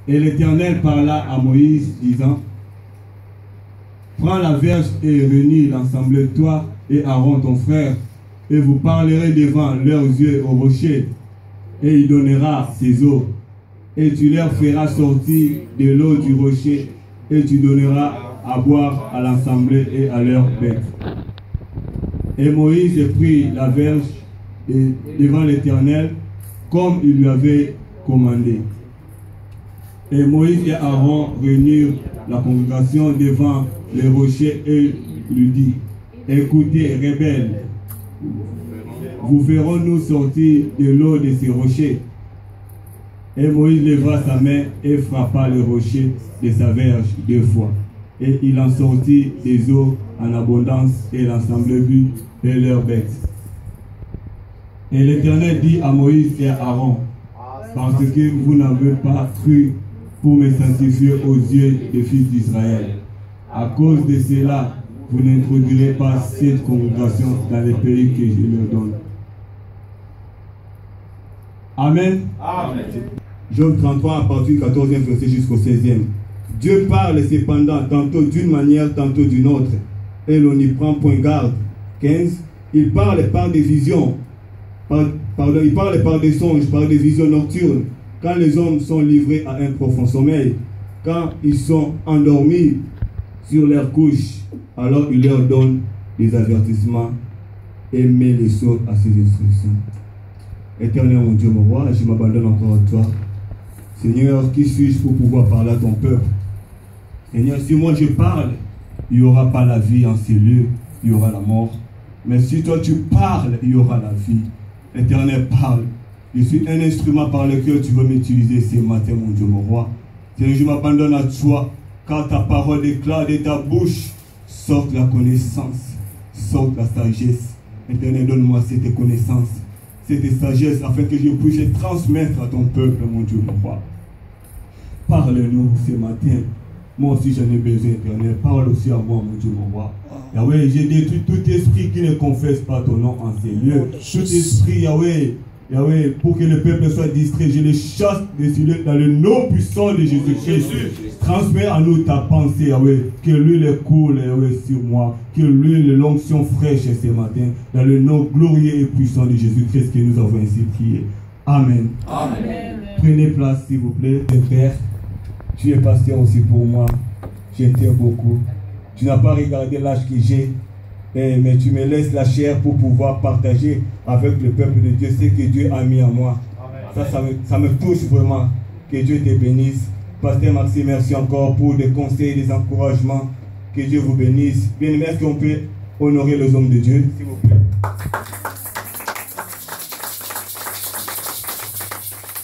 Et l'Éternel parla à Moïse, disant, prends la verge et réunis l'ensemble, toi et Aaron ton frère, et vous parlerez devant leurs yeux au rocher, et il donnera ses eaux, et tu leur feras sortir de l'eau du rocher, et tu donneras à boire à l'ensemble et à leurs bêtes. Et Moïse prit la verge devant l'Éternel, comme il lui avait commandé. Et Moïse et Aaron réunirent la congrégation devant les rochers et lui dit, écoutez, rebelles, vous ferons-nous sortir de l'eau de ces rochers? Et Moïse leva sa main et frappa le rocher de sa verge 2 fois. Et il en sortit des eaux en abondance, et l'ensemble but et leurs bêtes. Et l'Éternel dit à Moïse et à Aaron, parce que vous n'avez pas cru pour me sanctifier aux yeux des fils d'Israël, à cause de cela, vous n'introduirez pas cette congrégation dans les pays que je leur donne. Amen. Amen. Job 33, à partir du 14e verset jusqu'au 16e. Dieu parle cependant tantôt d'une manière, tantôt d'une autre, et l'on n'y prend point garde. 15. Il parle par des visions, il parle par des songes, par des visions nocturnes, quand les hommes sont livrés à un profond sommeil, quand ils sont endormis sur leur couche, alors il leur donne des avertissements et met les sourds à ses instructions. Éternel mon Dieu, mon roi, je m'abandonne encore à toi. Seigneur, qui suis-je pour pouvoir parler à ton peuple? Seigneur, si moi je parle, il n'y aura pas la vie en ces lieux, il y aura la mort. Mais si toi tu parles, il y aura la vie. Éternel, parle. Je suis un instrument par lequel tu veux m'utiliser ce matin, mon Dieu, mon roi. Seigneur, je m'abandonne à toi. Quand ta parole éclate de ta bouche, sorte la connaissance, sorte la sagesse. Éternel, donne-moi cette connaissance, cette sagesse, afin que je puisse transmettre à ton peuple, mon Dieu, mon roi. Parle-nous ce matin. Moi aussi, j'en ai besoin, Éternel. Parle aussi à moi, mon Dieu, mon roi. Yahweh, j'ai détruit tout esprit qui ne confesse pas ton nom en ces lieux. Tout esprit, Yahweh, Yahweh, pour que le peuple soit distrait, je les chasse de ces lieux dans le nom puissant de Jésus-Christ. Transmets à nous ta pensée, Yahweh. Que l'huile coule, Yahweh, sur moi. Que l'huile, l'onction fraîche ce matin. Dans le nom glorieux et puissant de Jésus-Christ que nous avons ainsi prié. Amen. Amen. Prenez place, s'il vous plaît. Père, tu es pasteur aussi pour moi. Je t'aime beaucoup. Tu n'as pas regardé l'âge que j'ai, mais tu me laisses la chair pour pouvoir partager avec le peuple de Dieu ce que Dieu a mis en moi. Ça me touche vraiment. Que Dieu te bénisse. Pasteur Maxime, merci encore pour des conseils, des encouragements. Que Dieu vous bénisse. Bien aimé, est-ce qu'on peut honorer les hommes de Dieu, s'il vous plaît?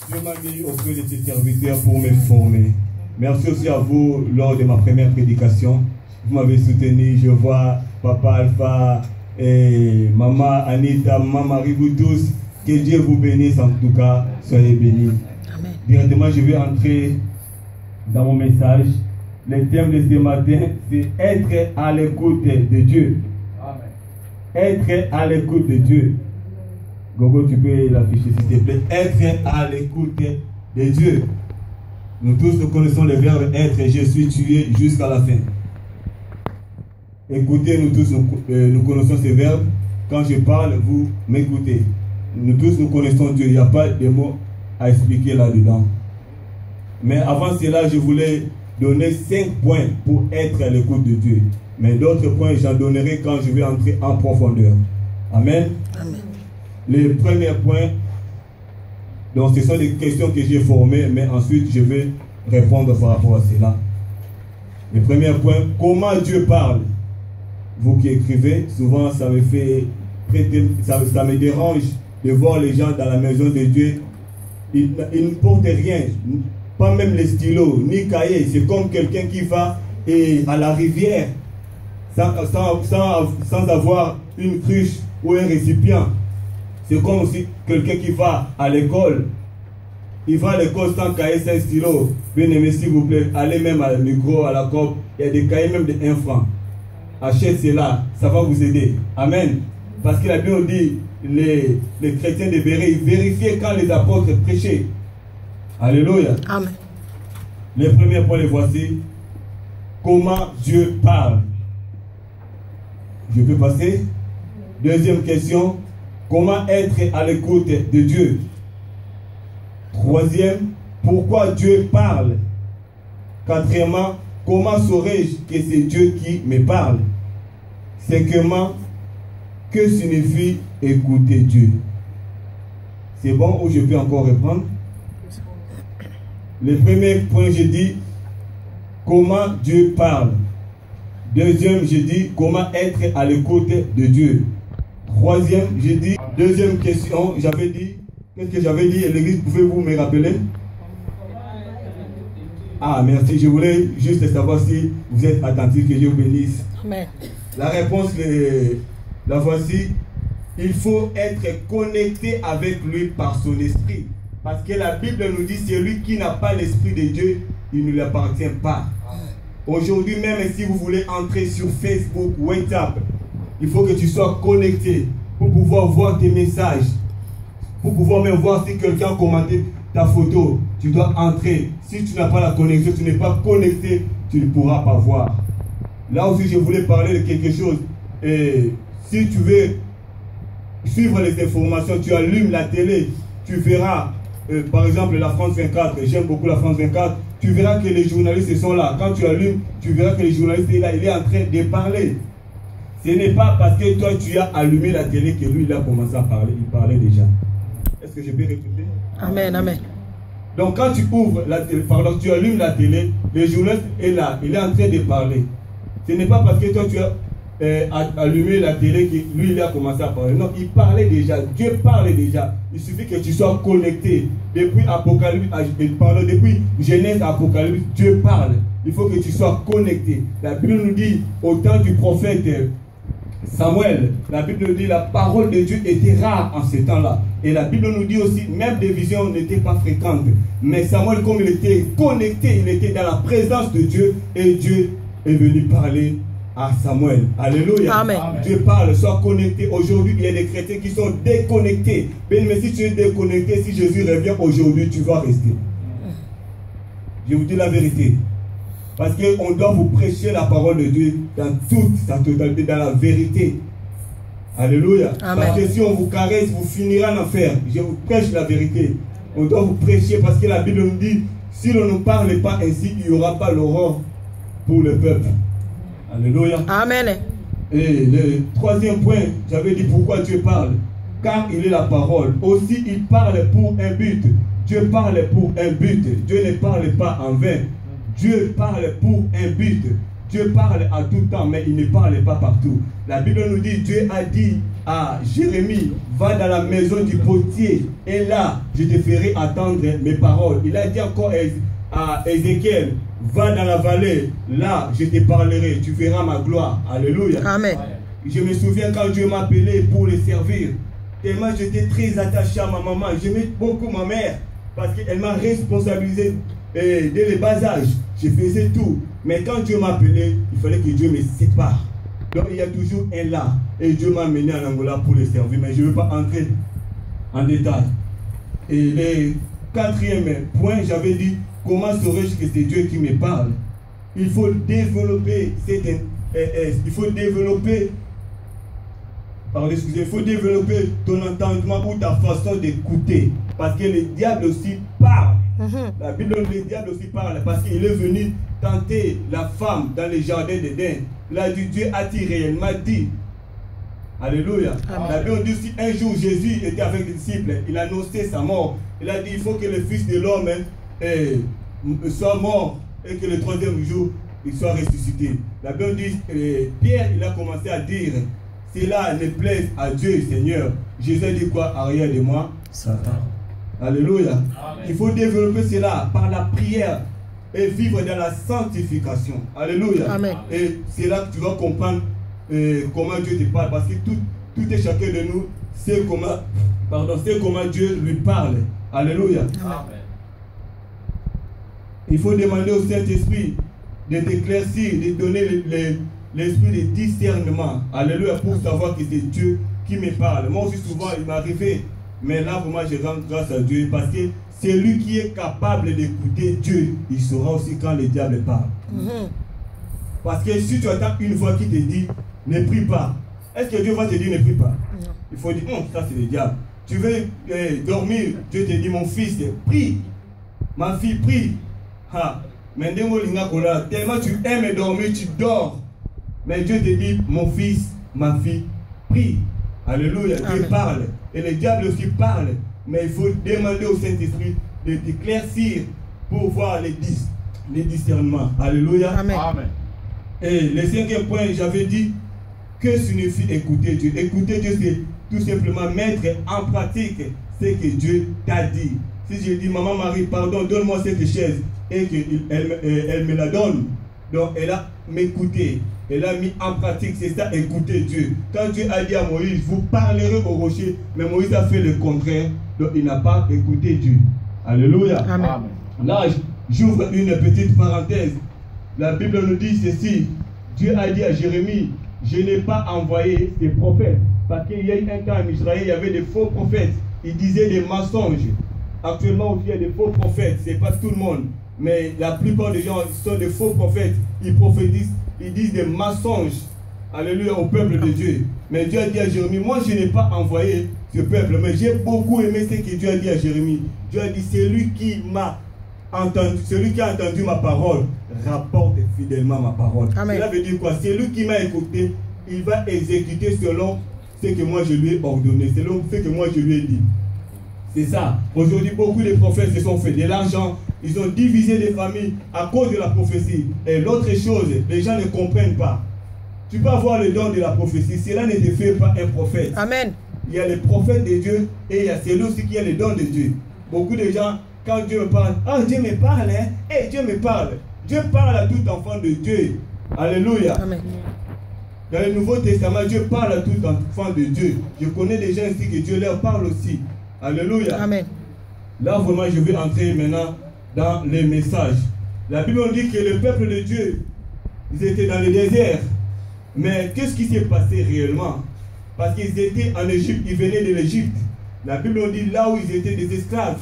Dieu m'a mis auprès de ses serviteurs pour me former. Merci aussi à vous lors de ma première prédication. Vous m'avez soutenu. Je vois Papa Alpha et Maman Anita, Maman Marie, vous tous. Que Dieu vous bénisse en tout cas. Soyez bénis. Amen. Directement, je vais entrer dans mon message. Le thème de ce matin, c'est être à l'écoute de Dieu. Amen. Être à l'écoute de Dieu. Gogo, tu peux l'afficher s'il te plaît. Être à l'écoute de Dieu. Nous tous nous connaissons le verbe être et je suis tué jusqu'à la fin. Écoutez, nous tous nous connaissons ce verbe. Quand je parle, vous m'écoutez. Nous tous nous connaissons Dieu. Il n'y a pas de mots à expliquer là-dedans. Mais avant cela, je voulais donner 5 points pour être à l'écoute de Dieu. Mais d'autres points, j'en donnerai quand je vais entrer en profondeur. Amen. Amen. Le premier point, donc ce sont des questions que j'ai formées, mais ensuite je vais répondre par rapport à cela. Le premier point, comment Dieu parle? Vous qui écrivez, souvent ça me fait ça me dérange de voir les gens dans la maison de Dieu. Ils ne portent rien, pas même les stylos, ni cahiers. C'est comme quelqu'un qui va à la rivière sans avoir une cruche ou un récipient. C'est comme aussi quelqu'un qui va à l'école. Il va à l'école sans cahier, sans stylo. Bien aimé, s'il vous plaît, allez même à la micro, à la COP. Il y a des cahiers même de 1 franc. Achetez cela, ça va vous aider. Amen. Parce qu'il a bien dit, les chrétiens de Béret, ils vérifiaient quand les apôtres prêchaient. Alléluia. Amen. Les premiers points, les voici. Comment Dieu parle. Je peux passer. Deuxième question. Comment être à l'écoute de Dieu. Troisième, pourquoi Dieu parle. Quatrièmement, comment saurais-je que c'est Dieu qui me parle. Cinquièmement, que signifie écouter Dieu. C'est bon ou je peux encore reprendre? Le premier point, j'ai dit comment Dieu parle. Deuxième, j'ai dit comment être à l'écoute de Dieu. Troisième, j'ai dit, deuxième question, j'avais dit, qu'est-ce que j'avais dit? L'église, pouvez-vous me rappeler? Ah, merci. Je voulais juste savoir si vous êtes attentifs, que Dieu vous bénisse. Amen. La réponse, la voici. Il faut être connecté avec lui par son esprit. Parce que la Bible nous dit, celui qui n'a pas l'esprit de Dieu, il ne lui appartient pas. Aujourd'hui, même si vous voulez entrer sur Facebook, WhatsApp, il faut que tu sois connecté pour pouvoir voir tes messages. Pour pouvoir même voir si quelqu'un a commenté ta photo. Tu dois entrer. Si tu n'as pas la connexion, tu n'es pas connecté, tu ne pourras pas voir. Là aussi, je voulais parler de quelque chose. Et si tu veux suivre les informations, tu allumes la télé, tu verras, par exemple, la France 24. J'aime beaucoup la France 24. Tu verras que les journalistes sont là. Quand tu allumes, tu verras que le journaliste est là. Il est en train de parler. Ce n'est pas parce que toi, tu as allumé la télé que lui, il a commencé à parler. Il parlait déjà. Est-ce que je peux répéter? Amen, amen. Donc, quand tu ouvres la télé, pardon, tu allumes la télé, le journaliste est là. Il est en train de parler. Ce n'est pas parce que toi, tu as allumé la télé que lui, il a commencé à parler. Non, il parlait déjà. Dieu parlait déjà. Il suffit que tu sois connecté. Depuis Apocalypse, pardon, depuis Genèse à Apocalypse, Dieu parle. Il faut que tu sois connecté. La Bible nous dit, au temps du prophète Samuel, la Bible nous dit la parole de Dieu était rare en ce temps-là. Et la Bible nous dit aussi, même des visions n'étaient pas fréquentes. Mais Samuel, comme il était connecté, il était dans la présence de Dieu et Dieu est venu parler à Samuel. Alléluia. Amen. Dieu parle, sois connecté. Aujourd'hui, il y a des chrétiens qui sont déconnectés. Mais si tu es déconnecté, si Jésus revient aujourd'hui, tu vas rester. Je vous dis la vérité. Parce qu'on doit vous prêcher la parole de Dieu dans toute sa totalité, dans la vérité. Alléluia. Amen. Parce que si on vous caresse, vous finirez en enfer. Je vous prêche la vérité. On doit vous prêcher parce que la Bible nous dit, si l'on ne parle pas ainsi, il n'y aura pas l'aurore pour le peuple. Alléluia. Amen. Et le troisième point, j'avais dit pourquoi Dieu parle. Car il est la parole. Aussi, il parle pour un but. Dieu parle pour un but. Dieu ne parle pas en vain. Dieu parle pour un but. Dieu parle à tout temps, mais il ne parle pas partout. La Bible nous dit, Dieu a dit à Jérémie, va dans la maison du potier, et là, je te ferai attendre mes paroles. Il a dit encore à Ézéchiel, va dans la vallée, là, je te parlerai, tu verras ma gloire. Alléluia. Amen. Je me souviens quand Dieu m'a appelé pour le servir, tellement j'étais très attaché à ma maman. J'aimais beaucoup ma mère, parce qu'elle m'a responsabilisé dès le bas âge. Je faisais tout. Mais quand Dieu m'a appelé, il fallait que Dieu me sépare. Donc il y a toujours un là. Et Dieu m'a amené en Angola pour le servir. Mais je ne veux pas entrer en détail. Et le quatrième point, j'avais dit, comment saurais-je que c'est Dieu qui me parle? Il faut développer il faut développer ton entendement ou ta façon d'écouter. Parce que le diable aussi parle. La Bible, le diable aussi parle parce qu'il est venu tenter la femme dans le jardin d'Éden. Là, Dieu a-t-il réellement dit? Alléluia. Amen. La Bible dit aussi un jour Jésus était avec les disciples, il a annoncé sa mort. Il a dit il faut que le Fils de l'homme soit mort et que le troisième jour il soit ressuscité. La Bible dit Pierre il a commencé à dire cela ne plaise à Dieu Seigneur. Jésus a dit quoi? Arrière de moi, Satan. Alléluia. Amen. Il faut développer cela par la prière et vivre dans la sanctification. Alléluia. Amen. Et c'est là que tu vas comprendre comment Dieu te parle. Parce que tout et chacun de nous sait comment Dieu lui parle. Alléluia. Amen. Il faut demander au Saint-Esprit de t'éclaircir, de donner l'esprit de discernement. Alléluia. Pour savoir que c'est Dieu qui me parle. Moi aussi souvent il m'arrivait Mais là, vraiment, je rends grâce à Dieu parce que c'est lui qui est capable d'écouter Dieu. Il saura aussi quand le diable parle. Parce que si tu attends une fois qu'il te dit, ne prie pas, est-ce que Dieu va te dire ne prie pas? Il faut dire, ça c'est le diable. Tu veux dormir, Dieu te dit, mon fils, prie. Ma fille, prie. Mais tellement tu aimes dormir, tu dors. Mais Dieu te dit, mon fils, ma fille, prie. Alléluia. Dieu parle. Et le diable aussi parle. Mais il faut demander au Saint-Esprit de t'éclaircir pour voir les discernements. Alléluia. Amen. Et le cinquième point, j'avais dit, que signifie écouter Dieu? Écouter Dieu, c'est tout simplement mettre en pratique ce que Dieu t'a dit. Si je dis, maman Marie, pardon, donne-moi cette chaise, et qu'elle me la donne, donc elle a m'écouté, elle a mis en pratique, c'est ça, écouter Dieu. Quand Dieu a dit à Moïse, vous parlerez au rocher, mais Moïse a fait le contraire, donc il n'a pas écouté Dieu. Alléluia. Amen. Là, j'ouvre une petite parenthèse. La Bible nous dit ceci, Dieu a dit à Jérémie, je n'ai pas envoyé ces prophètes, parce qu'il y a eu un temps en Israël, il y avait des faux prophètes, ils disaient des mensonges. Actuellement aussi, il y a des faux prophètes, c'est pas tout le monde, mais la plupart des gens sont des faux prophètes, ils prophétisent, ils disent des mensonges, alléluia, au peuple de Dieu. Mais Dieu a dit à Jérémie, moi je n'ai pas envoyé ce peuple, mais j'ai beaucoup aimé ce que Dieu a dit à Jérémie. Dieu a dit, c'est lui qui m'a entendu, celui qui a entendu ma parole, rapporte fidèlement ma parole. Amen. Cela veut dire quoi? C'est lui qui m'a écouté, il va exécuter selon ce que moi je lui ai ordonné, selon ce que moi je lui ai dit. C'est ça. Aujourd'hui, beaucoup de prophètes se sont fait de l'argent. Ils ont divisé les familles à cause de la prophétie. Et l'autre chose, les gens ne comprennent pas. Tu peux avoir le don de la prophétie. Cela ne te fait pas un prophète. Amen. Il y a les prophètes de Dieu et il y a celui aussi qui a le don de Dieu. Beaucoup de gens, quand Dieu me parle, Dieu me parle, hein? Hey, Dieu me parle. Dieu parle à tout enfant de Dieu. Alléluia. Amen. Dans le Nouveau Testament, Dieu parle à tout enfant de Dieu. Je connais des gens ici que Dieu leur parle aussi. Alléluia. Amen. Là, vraiment, je vais entrer maintenant dans les messages. La Bible nous dit que le peuple de Dieu, ils étaient dans le désert. Mais qu'est-ce qui s'est passé réellement? Parce qu'ils étaient en Égypte, ils venaient de l'Égypte. La Bible nous dit là où ils étaient des esclaves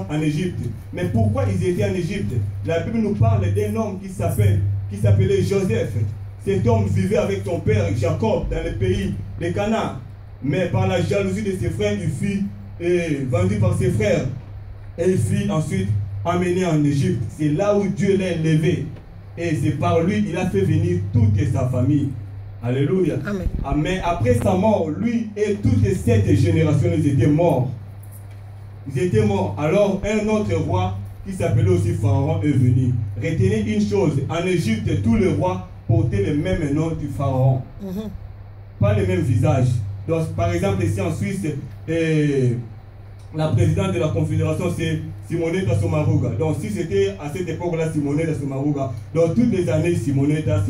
en Égypte. Mais pourquoi ils étaient en Égypte? La Bible nous parle d'un homme qui s'appelait Joseph. Cet homme vivait avec son père Jacob dans le pays de Canaan. Mais par la jalousie de ses frères, il fut vendu par ses frères. Et il fut ensuite emmené en Égypte. C'est là où Dieu l'a élevé. Et c'est par lui qu'il a fait venir toute sa famille. Alléluia. Amen. Mais après sa mort, lui et toutes les 7 générations, ils étaient morts. Ils étaient morts. Alors un autre roi qui s'appelait aussi Pharaon est venu. Retenez une chose, en Égypte, tous les rois portaient le même nom du Pharaon. Pas le même visage. Donc, par exemple, ici en Suisse, la présidente de la Confédération, c'est Simonetta Sommaruga. Donc, si c'était à cette époque-là, Simonetta Sommaruga, donc toutes les années, Simonetta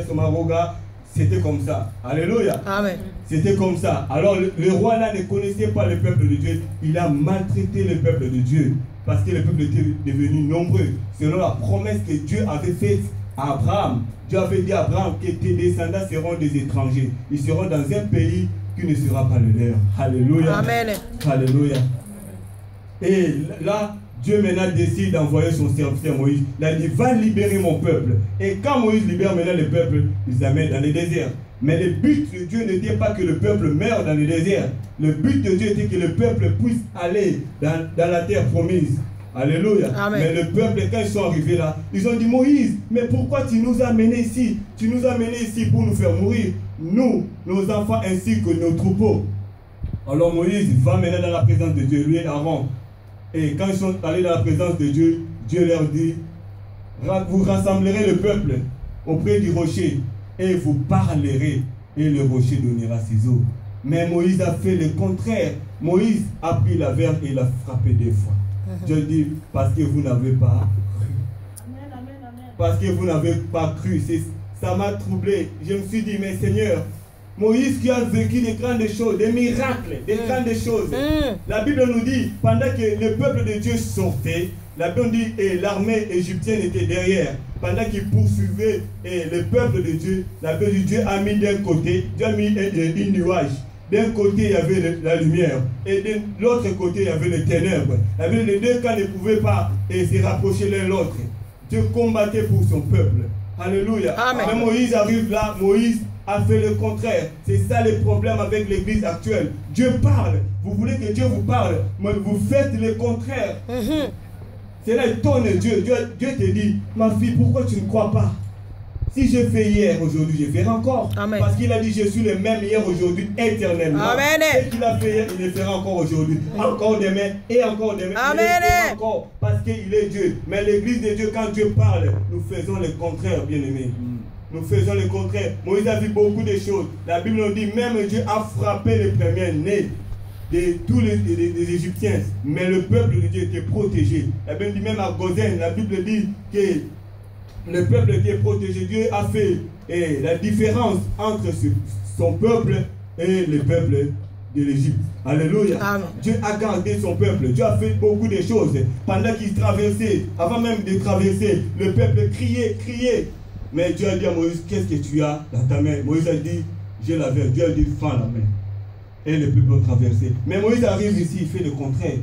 Sommaruga, c'était comme ça. Alléluia. Amen. C'était comme ça. Alors, le roi là ne connaissait pas le peuple de Dieu. Il a maltraité le peuple de Dieu. Parce que le peuple était devenu nombreux. Selon la promesse que Dieu avait faite à Abraham. Dieu avait dit à Abraham que tes descendants seront des étrangers. Ils seront dans un pays qui ne sera pas le leur. Alléluia. Amen. Alléluia. Et là, Dieu maintenant décide d'envoyer son serviteur Moïse. Il a dit, va libérer mon peuple. Et quand Moïse libère maintenant le peuple, il les amène dans le désert. Mais le but de Dieu n'était pas que le peuple meure dans le désert. Le but de Dieu était que le peuple puisse aller dans la terre promise. Alléluia. Amen. Mais le peuple, quand ils sont arrivés là, ils ont dit, Moïse, mais pourquoi tu nous as amenés ici? Tu nous as amenés ici pour nous faire mourir, nous, nos enfants ainsi que nos troupeaux. Alors Moïse va maintenant dans la présence de Dieu, lui et Aaron. Et quand ils sont allés dans la présence de Dieu, Dieu leur dit, vous rassemblerez le peuple auprès du rocher et vous parlerez et le rocher donnera ses eaux. Mais Moïse a fait le contraire. Moïse a pris la verge et l'a frappé 2 fois. Dieu dit, parce que vous n'avez pas cru. Parce que vous n'avez pas cru. Ça m'a troublé. Je me suis dit, mais Seigneur, Moïse qui a vécu des grandes choses, des miracles, des grandes choses. La Bible nous dit, pendant que le peuple de Dieu sortait, la Bible dit, et l'armée égyptienne était derrière. Pendant qu'il poursuivait le peuple de Dieu, la Bible dit, Dieu a mis d'un côté, Dieu a mis un nuage. D'un côté, il y avait la lumière, et de l'autre côté, il y avait les ténèbres. Les deux camps ne pouvaient pas se rapprocher l'un l'autre. Dieu combattait pour son peuple. Alléluia. Amen. Mais Moïse arrive là, Moïse a fait le contraire. C'est ça le problème avec l'église actuelle. Dieu parle. Vous voulez que Dieu vous parle, mais vous faites le contraire. C'est là, il tourne Dieu. Dieu te dit, ma fille, pourquoi tu ne crois pas? Si j'ai fait hier, aujourd'hui, je ferai encore. Amen. Parce qu'il a dit, je suis le même hier, aujourd'hui, éternellement. Amen. Ce qu'il a fait hier, il le fera encore aujourd'hui. Encore demain et encore demain. Amen. Il le fera encore parce qu'il est Dieu. Mais l'église de Dieu, quand Dieu parle, nous faisons le contraire, bien-aimés. Nous faisons le contraire. Moïse a vu beaucoup de choses. La Bible nous dit, même Dieu a frappé les premiers-nés de tous les Égyptiens. Mais le peuple de Dieu était protégé. La Bible dit même à Gozen, la Bible dit que le peuple était protégé. Dieu a fait la différence entre son peuple et le peuple de l'Égypte. Alléluia. Amen. Dieu a gardé son peuple. Dieu a fait beaucoup de choses. Pendant qu'il traversait, avant même de traverser, le peuple criait. Mais Dieu a dit à Moïse, qu'est-ce que tu as dans ta main? Moïse a dit, j'ai la verre. Dieu a dit, fends la main. Et le peuple a traversé. Mais Moïse arrive ici, il fait le contraire.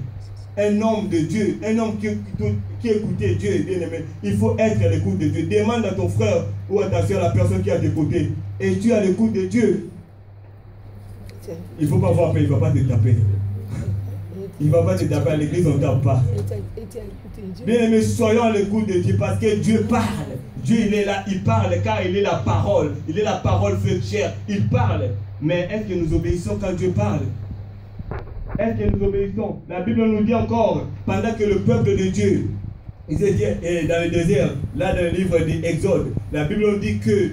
Un homme de Dieu, un homme qui écoutait Dieu, bien aimé, il faut être à l'écoute de Dieu. Demande à ton frère ou à ta soeur, la personne qui est à tes côtés, et tu es à l'écoute de Dieu. Il ne faut pas voir peur, il ne va pas te taper. Il ne va pas te taper à l'église, on ne tape pas. Bien aimé, soyons à l'écoute de Dieu parce que Dieu parle. Dieu, il est là, il parle car il est la parole. Il est la parole faite chair. Il parle. Mais est-ce que nous obéissons quand Dieu parle? Est-ce que nous obéissons? La Bible nous dit encore, pendant que le peuple de Dieu, ils étaient dans le désert, là dans le livre d'Exode, la Bible nous dit que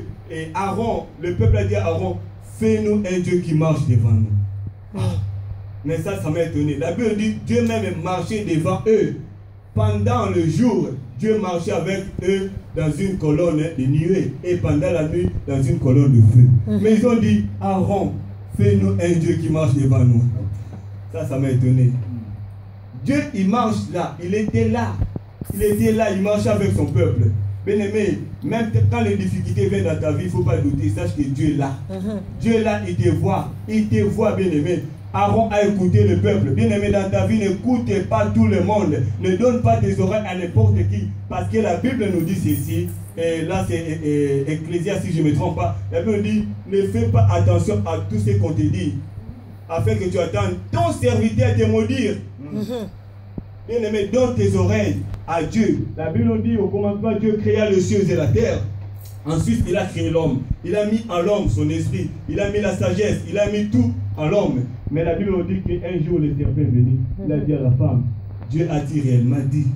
Aaron, le peuple a dit à Aaron, fais-nous un Dieu qui marche devant nous. Mais ça m'a étonné. La Bible dit, Dieu même marchait devant eux. Pendant le jour, Dieu marchait avec eux dans une colonne de nuée. Et pendant la nuit, dans une colonne de feu. Mais ils ont dit, Aaron, fais-nous un Dieu qui marche devant nous. Ça m'a étonné. Dieu, il marche là. Il était là. Il marchait avec son peuple. Bien-aimé, même quand les difficultés viennent dans ta vie, il ne faut pas douter. Sache que Dieu est là. Dieu est là, il te voit. Il te voit, bien-aimé. Aaron a écouté le peuple. Bien-aimé, dans ta vie, n'écoutez pas tout le monde. Ne donne pas tes oreilles à n'importe qui. Parce que la Bible nous dit ceci. Et là, c'est Ecclésiaste, si je ne me trompe pas. La Bible dit, ne fais pas attention à tout ce qu'on te dit. Afin que tu attendes ton serviteur te maudire. Bien-aimé, donne tes oreilles à Dieu. La Bible nous dit, au commencement, Dieu créa les cieux et la terre. Ensuite, il a créé l'homme. Il a mis en l'homme son esprit. Il a mis la sagesse. Il a mis tout en l'homme. Mais la Bible nous dit qu'un jour, le serpent est venu. Il a dit à la femme, Dieu a-t-il réellement dit?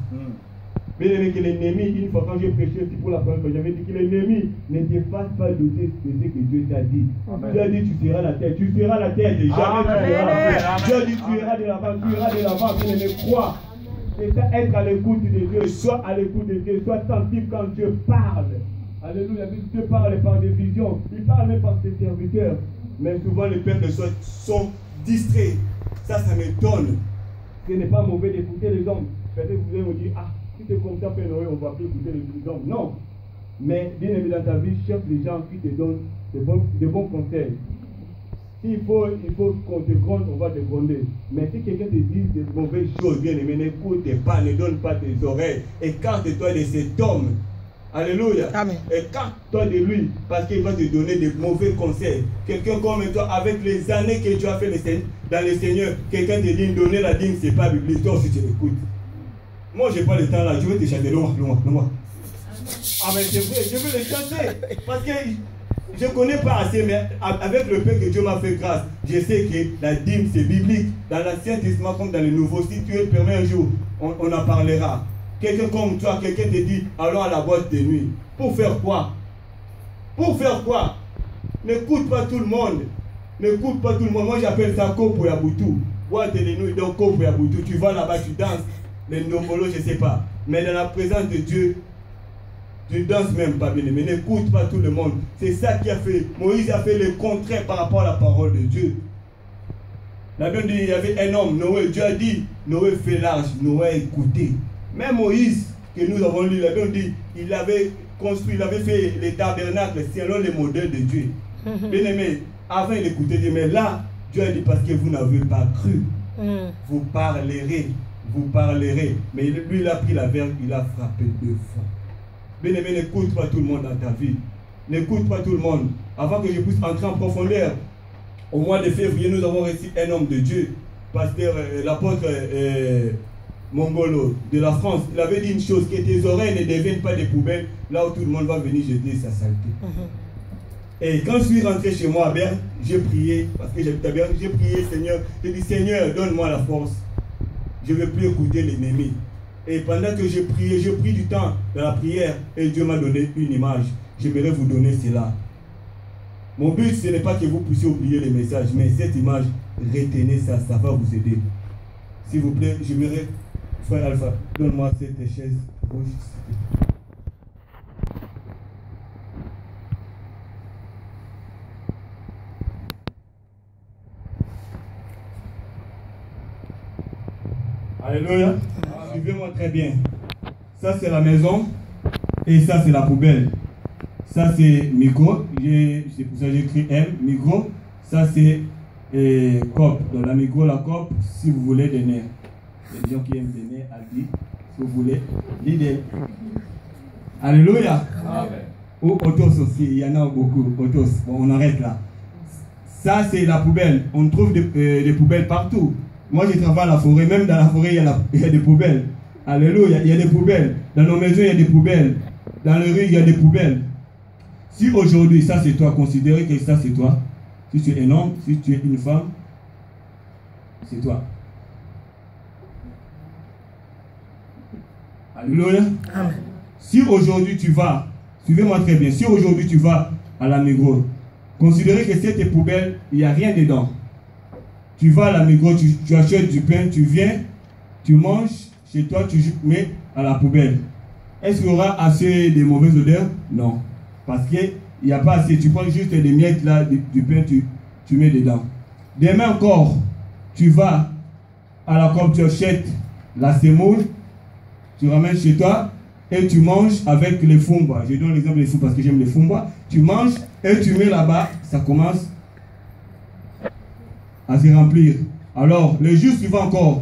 Bien aimé, que l'ennemi, une fois quand j'ai prêché aussi pour la première fois, j'avais dit que l'ennemi ne te fasse pas douter de ce que Dieu t'a dit. Dieu a dit, tu seras la tête. Tu seras la tête. Jamais tu seras la tête. Dieu a dit, tu iras de l'avant. Tu iras de l'avant. Bien aimé, crois. C'est ça, être à l'écoute de Dieu. Sois à l'écoute de Dieu. Sois attentif quand Dieu parle. Alléluia. Dieu parle par des visions. Il parle même par ses serviteurs. Mais souvent, les peuples sont distraits. Ça m'étonne. Ce n'est pas mauvais d'écouter les hommes. Peut-être que vous allez me dire, ah, si c'est comme ça, Père Noël, on ne va plus écouter les hommes. Non. Mais bien aimé, dans ta vie, cherche les gens qui te donnent de bons conseils. S'il faut qu'on te gronde, on va te gronder. Mais si quelqu'un te dit de mauvaises choses, bien aimé, n'écoute pas, ne donne pas tes oreilles. Écarte-toi de cet homme. Alléluia. Amen. Écarte-toi de lui parce qu'il va te donner de mauvais conseils. Quelqu'un comme toi, avec les années que tu as fait dans le Seigneur, quelqu'un te dit donner la dîme, ce n'est pas biblique. Toi aussi tu l'écoutes. Moi, je n'ai pas le temps là. Je vais te chanter loin. Ah, mais c'est vrai, je veux le chanter. Parce que je ne connais pas assez, mais avec le peu que Dieu m'a fait grâce, je sais que la dîme, c'est biblique. Dans l'Ancien Testament comme dans le Nouveau, si tu es permis un jour, on en parlera. Quelqu'un comme toi, quelqu'un te dit, allons à la boîte de nuit. Pour faire quoi? Pour faire quoi? N'écoute pas tout le monde. N'écoute pas tout le monde. Moi, j'appelle ça Kopo Yabutu. Boîte de nuit, donc Kopo Yabutu. Tu vas là-bas, tu danses. Les nombolo, je ne sais pas. Mais dans la présence de Dieu, tu danses même pas bien. Mais n'écoute pas tout le monde. C'est ça qui a fait. Moïse a fait le contraire par rapport à la parole de Dieu. La Bible dit, il y avait un homme, Noé. Dieu a dit, Noé fait large. Noé a écouté. Même Moïse, que nous avons lu, la Bible dit, il avait construit, il avait fait les tabernacles selon les modèles de Dieu. Bien aimé, avant il écoutait Dieu, mais là, Dieu a dit parce que vous n'avez pas cru. Vous parlerez. Mais lui, il a pris la verge, il a frappé 2 fois. Bien-aimé, n'écoute pas tout le monde dans ta vie. N'écoute pas tout le monde. Avant que je puisse entrer en profondeur, au mois de février, nous avons reçu un homme de Dieu, pasteur, l'apôtre Mongolo de la France. Il avait dit une chose, que tes oreilles ne deviennent pas des poubelles, là où tout le monde va venir jeter sa saleté. Et quand je suis rentré chez moi à Berne, j'ai prié, parce que j'habite à Berne, j'ai prié, Seigneur, j'ai dit, Seigneur, donne-moi la force. Je ne veux plus écouter l'ennemi. Et pendant que j'ai prié, j'ai pris du temps dans la prière, et Dieu m'a donné une image. J'aimerais vous donner cela. Mon but, ce n'est pas que vous puissiez oublier les messages, mais cette image, retenez ça, ça va vous aider. S'il vous plaît, j'aimerais, frère Alpha, donne-moi cette chaise rouge. Alléluia. Suivez-moi très bien. Ça, c'est la maison, et ça, c'est la poubelle. Ça, c'est micro. C'est pour ça que j'ai écrit M, micro. Ça, c'est COP. Dans la micro, la COP, si vous voulez des nerfs. Les gens qui aiment des nerfs, si vous voulez, l'idée. Alléluia. Amen. Ou autos aussi, il y en a beaucoup. Autos. Bon, on arrête là. Ça, c'est la poubelle. On trouve des poubelles partout. Moi, je travaille à la forêt. Même dans la forêt, il y a des poubelles. Alléluia. Il y a des poubelles. Dans nos maisons, il y a des poubelles. Dans les rues, il y a des poubelles. Si aujourd'hui, ça c'est toi, considérez que ça c'est toi. Si tu es un homme, si tu es une femme, c'est toi. Alléluia. Amen. Si aujourd'hui tu vas, suivez-moi très bien, si aujourd'hui tu vas à la Migros, considérez que cette poubelle, il n'y a rien dedans. Tu vas à la Migros, tu achètes du pain, tu viens, tu manges, chez toi, tu mets à la poubelle. Est-ce qu'il y aura assez de mauvaises odeurs? Non. Parce qu'il n'y a pas assez. Tu prends juste des miettes là, du pain, tu mets dedans. Demain encore, tu vas à la COP, tu achètes la semoule, tu ramènes chez toi et tu manges avec les fumba. Je donne l'exemple des fumba parce que j'aime les fumba. Tu manges et tu mets là-bas, ça commence à se remplir. Alors, le jour suivant encore,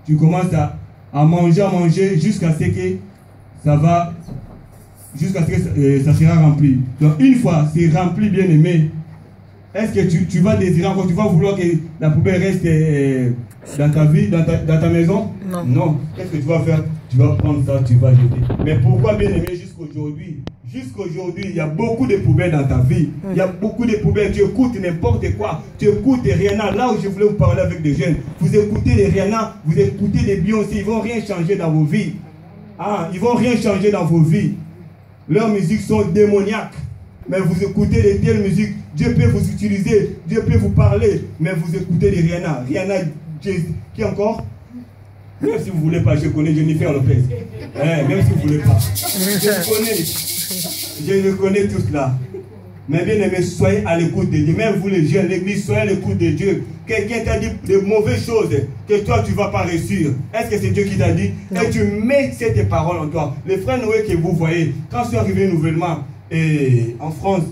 tu commences à manger jusqu'à ce que ça va. Jusqu'à ce que ça sera rempli. Donc une fois c'est rempli, bien aimé, est-ce que tu vas désirer encore, tu vas vouloir que la poubelle reste dans ta vie, dans ta maison? Non. Non. Qu'est-ce que tu vas faire? Tu vas prendre ça, tu vas jeter. Mais pourquoi, bien aimé, jusqu'aujourd'hui? Jusqu'aujourd'hui, il y a beaucoup de poubelles dans ta vie. Il y a beaucoup de poubelles. Tu écoutes n'importe quoi. Tu écoutes des Rihanna. Là où je voulais vous parler avec des jeunes. Vous écoutez des Rihanna, vous écoutez des Beyoncé. Ils ne vont rien changer dans vos vies. Ah, ils ne vont rien changer dans vos vies. Leurs musiques sont démoniaques. Mais vous écoutez de telles musiques. Dieu peut vous utiliser. Dieu peut vous parler. Mais vous écoutez des Rihanna. Rihanna, qui encore? Même si vous ne voulez pas, je connais Jennifer Lopez. Même si vous ne voulez pas. Je connais tous là. Mais bien aimé, soyez à l'écoute de Dieu. Même vous les jeunes, l'église, soyez à l'écoute de Dieu. Quelqu'un t'a dit de mauvaises choses que toi tu ne vas pas réussir. Est-ce que c'est Dieu qui t'a dit? Non. Et tu mets cette parole en toi. Les frères Noé que vous voyez, quand je suis arrivé nouvellement en France,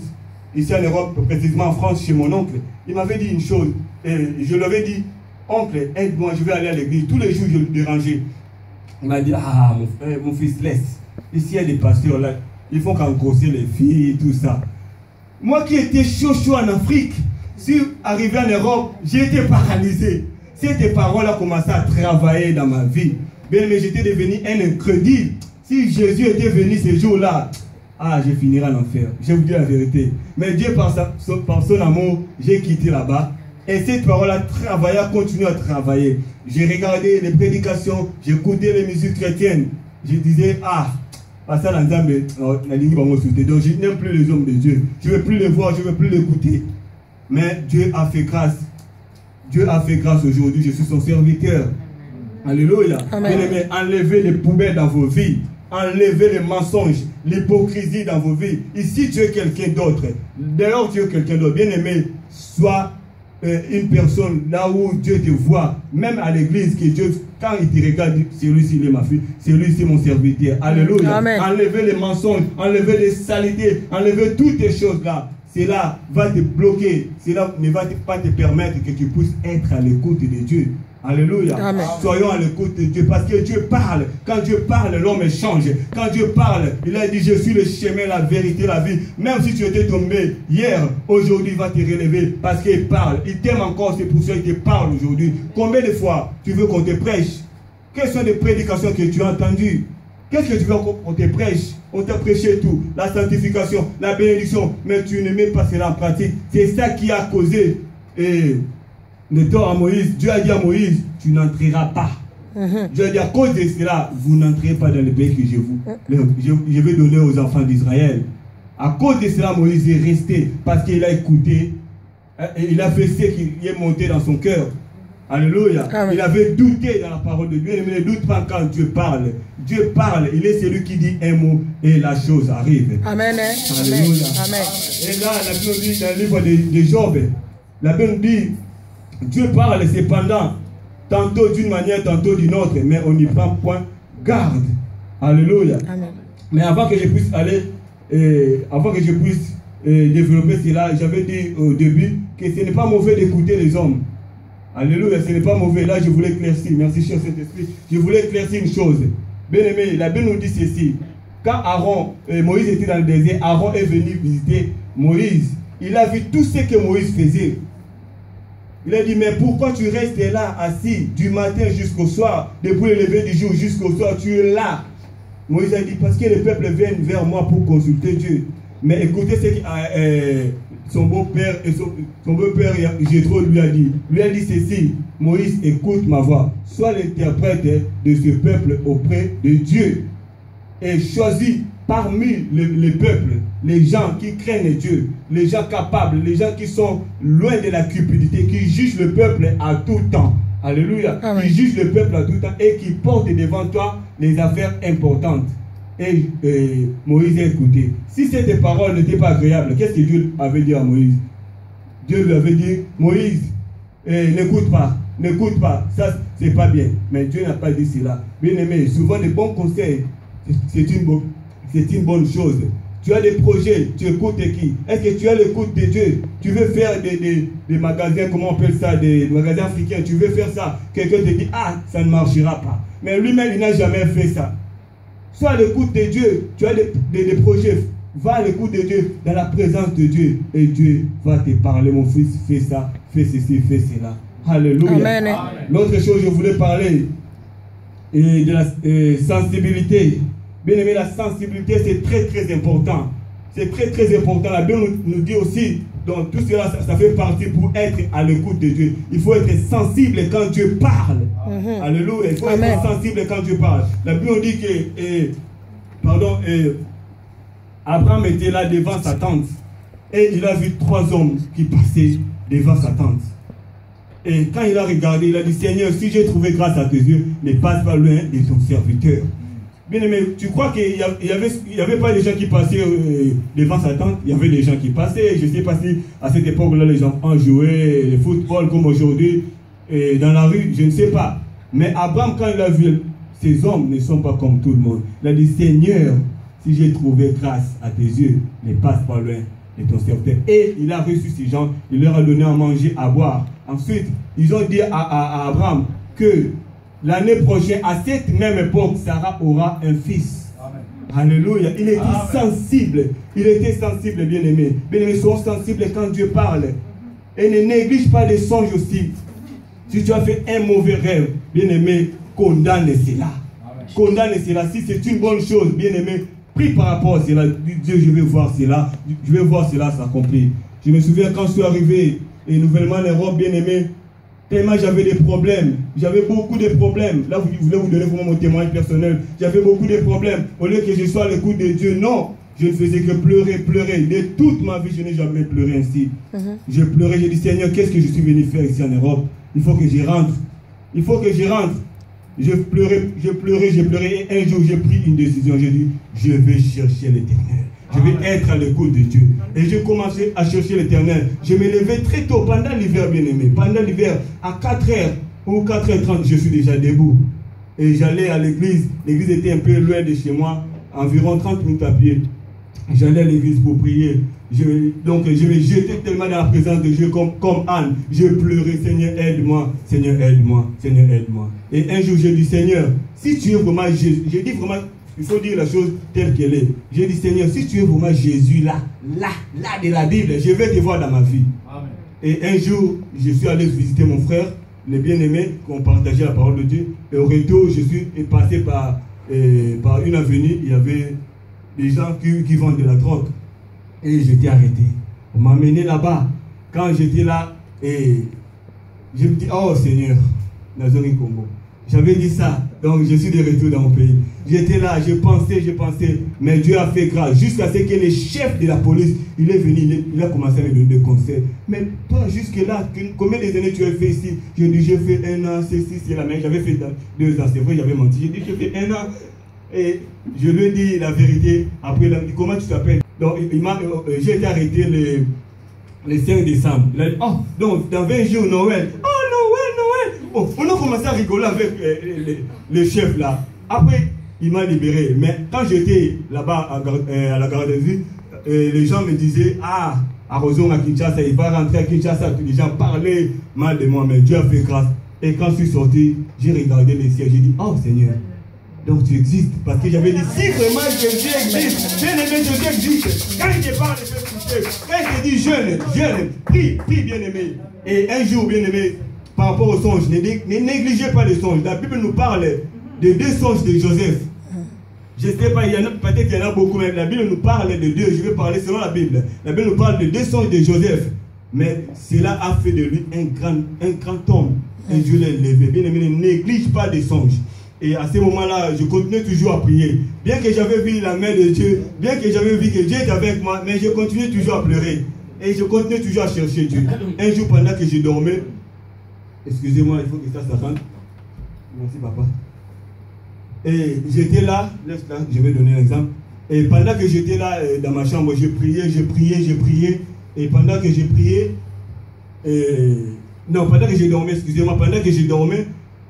ici en Europe, précisément en France, chez mon oncle, il m'avait dit une chose. Et je lui avais dit, oncle, aide-moi, je vais aller à l'église. Tous les jours, je le dérangeais. Il m'a dit, ah, mon fils, laisse. Ici, il y a des pasteurs là, ils font qu'engrosser les filles, tout ça. Moi qui étais chaud en Afrique, si arrivé en Europe, j'ai été paralysé. Ces paroles ont commencé à travailler dans ma vie. Bien, mais j'étais devenu un incrédule. Si Jésus était venu ces jours-là, je finirais en enfer. Je vous dis la vérité. Mais Dieu, par son amour, j'ai quitté là-bas. Et cette parole-là travaillait, continue à travailler. J'ai regardé les prédications, j'écoutais les musiques chrétiennes. Je disais, donc je n'aime plus les hommes de Dieu. Je ne veux plus les voir, je ne veux plus les écouter. Mais Dieu a fait grâce. Dieu a fait grâce aujourd'hui. Je suis son serviteur. Alléluia. Bien-aimés, enlevez les poubelles dans vos vies. Enlevez les mensonges, l'hypocrisie dans vos vies. Ici, tu es quelqu'un d'autre. D'ailleurs, tu es quelqu'un d'autre. Bien-aimé, sois une personne là où Dieu te voit. Même à l'église, que Dieu, quand il te regarde, celui-ci il est ma fille, celui-ci mon serviteur. Alléluia. Amen. Enlevez les mensonges, enlevez les saletés, enlevez toutes ces choses-là. cela va te bloquer, cela ne va pas te permettre que tu puisses être à l'écoute de Dieu. Alléluia. Amen. Soyons à l'écoute de Dieu parce que Dieu parle. Quand Dieu parle, l'homme change. Quand Dieu parle, il a dit je suis le chemin, la vérité, la vie. Même si tu étais tombé hier, aujourd'hui il va te relever parce qu'il parle. Il t'aime encore, c'est pour ça qu'il te parle aujourd'hui. Combien de fois tu veux qu'on te prêche? Quelles sont les prédications que tu as entendues? Qu'est-ce que tu veux qu'on te prêche? On t'a prêché tout, la sanctification, la bénédiction, mais tu ne mets pas cela en pratique. C'est ça qui a causé le tort à Moïse. Dieu a dit à Moïse, tu n'entreras pas. Dieu a dit à cause de cela, vous n'entrez pas dans le pays que je vais donner aux enfants d'Israël. À cause de cela, Moïse est resté parce qu'il a écouté, et il a fait ce qui est monté dans son cœur. Alléluia. Amen. Il avait douté dans la parole de Dieu, mais ne doute pas quand Dieu parle. Dieu parle, il est celui qui dit un mot et la chose arrive. Amen. Alléluia. Amen. Et là, la Bible dit dans le livre de Job, la Bible dit, Dieu parle cependant, tantôt d'une manière, tantôt d'une autre, mais on n'y prend point garde. Alléluia. Amen. Mais avant que je puisse aller, avant que je puisse développer cela, j'avais dit au début que ce n'est pas mauvais d'écouter les hommes. Alléluia, ce n'est pas mauvais. Là, je voulais éclaircir. Merci, cher Saint-Esprit. Je voulais éclaircir une chose. Bien aimé, la Bible nous dit ceci. Quand Moïse était dans le désert, Aaron est venu visiter Moïse. Il a vu tout ce que Moïse faisait. Il a dit, mais pourquoi tu restes là, assis, du matin jusqu'au soir, depuis le lever du jour jusqu'au soir, tu es là. Moïse a dit, parce que le peuple vient vers moi pour consulter Dieu. Mais écoutez ce que son beau-père Jéthro lui a dit. Lui a dit ceci, Moïse, écoute ma voix. Sois l'interprète de ce peuple auprès de Dieu. Et choisis parmi les peuples, les gens qui craignent Dieu, les gens capables, les gens qui sont loin de la cupidité, qui jugent le peuple à tout temps. Alléluia. Amen. Qui jugent le peuple à tout temps et qui portent devant toi les affaires importantes. Et Moïse a écouté. Si cette parole n'était pas agréable, qu'est-ce que Dieu avait dit à Moïse? Dieu lui avait dit, Moïse, n'écoute pas, ça c'est pas bien. Mais Dieu n'a pas dit cela. Bien aimé, souvent les bons conseils, c'est une bonne chose. Tu as des projets, tu écoutes qui? Est-ce que tu as l'écoute de Dieu? Tu veux faire des magasins, comment on appelle ça, des magasins africains, tu veux faire ça. Quelqu'un te dit, ah, ça ne marchera pas. Mais lui-même, il n'a jamais fait ça. Sois à l'écoute de Dieu. Tu as des projets. Va à l'écoute de Dieu, dans la présence de Dieu. Et Dieu va te parler, mon fils, fais ça, fais ceci, fais cela. Alléluia. Amen. L'autre chose, je voulais parler de la sensibilité. Bien aimé, la sensibilité, c'est très très important. C'est très très important. La Bible nous dit aussi, donc tout cela, ça fait partie pour être à l'écoute de Dieu. Il faut être sensible quand Dieu parle. Alléluia. Il faut être sensible quand Dieu parle. La Bible nous dit que, Abraham était là devant sa tente. Et il a vu 3 hommes qui passaient devant sa tente. Et quand il a regardé, il a dit, Seigneur, si j'ai trouvé grâce à tes yeux, ne passe pas loin de ton serviteur. Bien aimé, tu crois qu'il n'y avait pas des gens qui passaient devant sa tente? Il y avait des gens qui passaient. Je ne sais pas si à cette époque-là, les enfants jouaient le football comme aujourd'hui dans la rue. Je ne sais pas. Mais Abraham, quand il a vu, ces hommes ne sont pas comme tout le monde. Il a dit, Seigneur, si j'ai trouvé grâce à tes yeux, ne passe pas loin de ton serviteur. Et il a reçu ces gens, il leur a donné à manger, à boire. Ensuite, ils ont dit à Abraham que l'année prochaine, à cette même époque, Sarah aura un fils. Amen. Alléluia. Il était sensible. Il était sensible, bien-aimé. Bien-aimé, sois sensible quand Dieu parle. Et ne néglige pas les songes aussi. Si tu as fait un mauvais rêve, bien-aimé, condamne cela. Amen. Condamne cela. Si c'est une bonne chose, bien-aimé, prie par rapport à cela. Dieu, je vais voir cela. Je vais voir cela s'accomplir. Je me souviens quand je suis arrivé et nouvellement en Europe, bien-aimé, tellement j'avais des problèmes. J'avais beaucoup de problèmes. Là, je voulais vous donner vraiment mon témoignage personnel. J'avais beaucoup de problèmes. Au lieu que je sois à l'écoute de Dieu, non. Je ne faisais que pleurer, pleurer. De toute ma vie, je n'ai jamais pleuré ainsi. Je pleurais. J'ai dit, Seigneur, qu'est-ce que je suis venu faire ici en Europe? Il faut que je rentre. Il faut que je rentre. Je pleurais. Et un jour, j'ai pris une décision. J'ai dit, je vais chercher l'Éternel. Je vais être à l'écoute de Dieu. Et j'ai commencé à chercher l'Éternel. Je me levais très tôt pendant l'hiver, bien-aimé. Pendant l'hiver, à 4h ou 4h30, je suis déjà debout. Et j'allais à l'église. L'église était un peu loin de chez moi, environ 30 minutes à pied. j'allais à l'église pour prier. Donc je me jetais tellement dans la présence de Dieu comme Anne. Je pleurais, Seigneur, aide-moi, Seigneur, aide-moi, Seigneur, aide-moi. Et un jour, j'ai dit, Seigneur, si tu es vraiment Jésus, j'ai dit vraiment, il faut dire la chose telle qu'elle est. J'ai dit, Seigneur, si tu es vraiment Jésus là de la Bible, je vais te voir dans ma vie. Amen. Et un jour, je suis allé visiter mon frère, le bien-aimé, qu'on partageait la parole de Dieu. Et au retour, je suis passé par une avenue, il y avait des gens qui vendent de la drogue. Et j'étais arrêté. On m'a amené là-bas. Quand j'étais là, et je me dis, oh Seigneur, Nazori Congo. J'avais dit ça, donc je suis de retour dans mon pays. J'étais là, je pensais, mais Dieu a fait grâce. Jusqu'à ce que le chef de la police, il est venu, il a commencé à me donner des conseils. Mais toi, jusque-là, combien d'années tu as fait ici? Je dis, j'ai fait 1 an, c'est la même. J'avais fait 2 ans, c'est vrai, j'avais menti. J'ai dit, j'ai fait 1 an. Et je lui ai dit la vérité. Après, il a dit, comment tu t'appelles? Donc, j'ai été arrêté le 5 décembre. Il a dit, oh, donc dans 20 jours, Noël. Oh, Noël. Oh, on a commencé à rigoler avec le chef là. Après, il m'a libéré. Mais quand j'étais là-bas à la garde de vue, les gens me disaient, ah, à Roson, à Kinshasa, il va rentrer à Kinshasa. Les gens parlaient mal de moi, mais Dieu a fait grâce. Et quand je suis sorti, j'ai regardé le ciel, j'ai dit, oh Seigneur. Donc tu existes. Parce que j'avais dit, si vraiment Jésus existe, bien aimé, Jésus existe. Quand il te parle, il peut toucher. Quand il te dit, jeûne, prie, bien aimé. Et un jour, bien aimé, par rapport aux songes, ne négligez pas les songes. La Bible nous parle de 2 songes de Joseph. Je ne sais pas, peut-être qu'il y en a beaucoup, mais la Bible nous parle de 2. Je vais parler selon la Bible. La Bible nous parle de 2 songes de Joseph. Mais cela a fait de lui un grand homme. Et Dieu l'a élevé. Bien aimé, ne néglige pas les songes. Et à ce moment-là, je continuais toujours à prier. Bien que j'avais vu la main de Dieu, bien que j'avais vu que Dieu était avec moi, mais je continuais toujours à pleurer. Et je continuais toujours à chercher Dieu. Un jour, pendant que je dormais, excusez-moi, il faut que ça rentre. Merci, papa. Et j'étais là, je vais donner un exemple. Et pendant que j'étais là dans ma chambre, je priais. Et pendant que je priais, pendant que je dormais, excusez-moi, pendant que je dormais,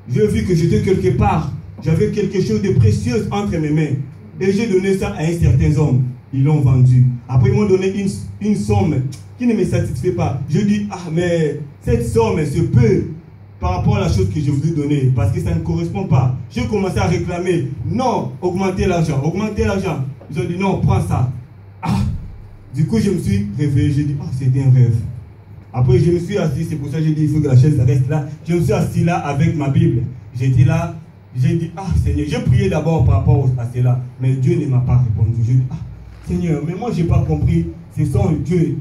j'ai vu que j'étais quelque part. J'avais quelque chose de précieux entre mes mains. Et j'ai donné ça à un certain homme. Ils l'ont vendu. Après, ils m'ont donné une somme qui ne me satisfait pas. Je dis, ah, mais cette somme, c'est peu par rapport à la chose que je vous ai donnée. Parce que ça ne correspond pas. J'ai commencé à réclamer. Non, augmentez l'argent. Ils ont dit, non, prends ça. Ah, du coup, je me suis réveillé. J'ai dit, oh, c'était un rêve. Après, je me suis assis, c'est pour ça que j'ai dit, il faut que la chaise reste là. Je me suis assis là avec ma Bible. J'étais là, j'ai dit, ah Seigneur, j'ai prié d'abord par rapport à cela, mais Dieu ne m'a pas répondu. J'ai dit, ah Seigneur, mais moi je n'ai pas compris, ce sont Dieu.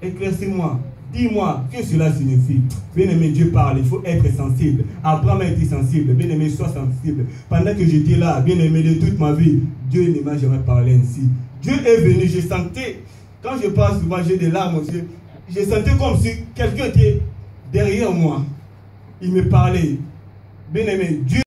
Éclaircez-moi, dis-moi que cela signifie. Bien-aimé, Dieu parle, il faut être sensible. Abraham a été sensible, bien-aimé, sois sensible. Pendant que j'étais là, bien-aimé, de toute ma vie, Dieu ne m'a jamais parlé ainsi. Dieu est venu, je sentais, quand je parle souvent, j'ai des larmes aux yeux. Je sentais comme si quelqu'un était derrière moi. Il me parlait. Bien-aimé, Dieu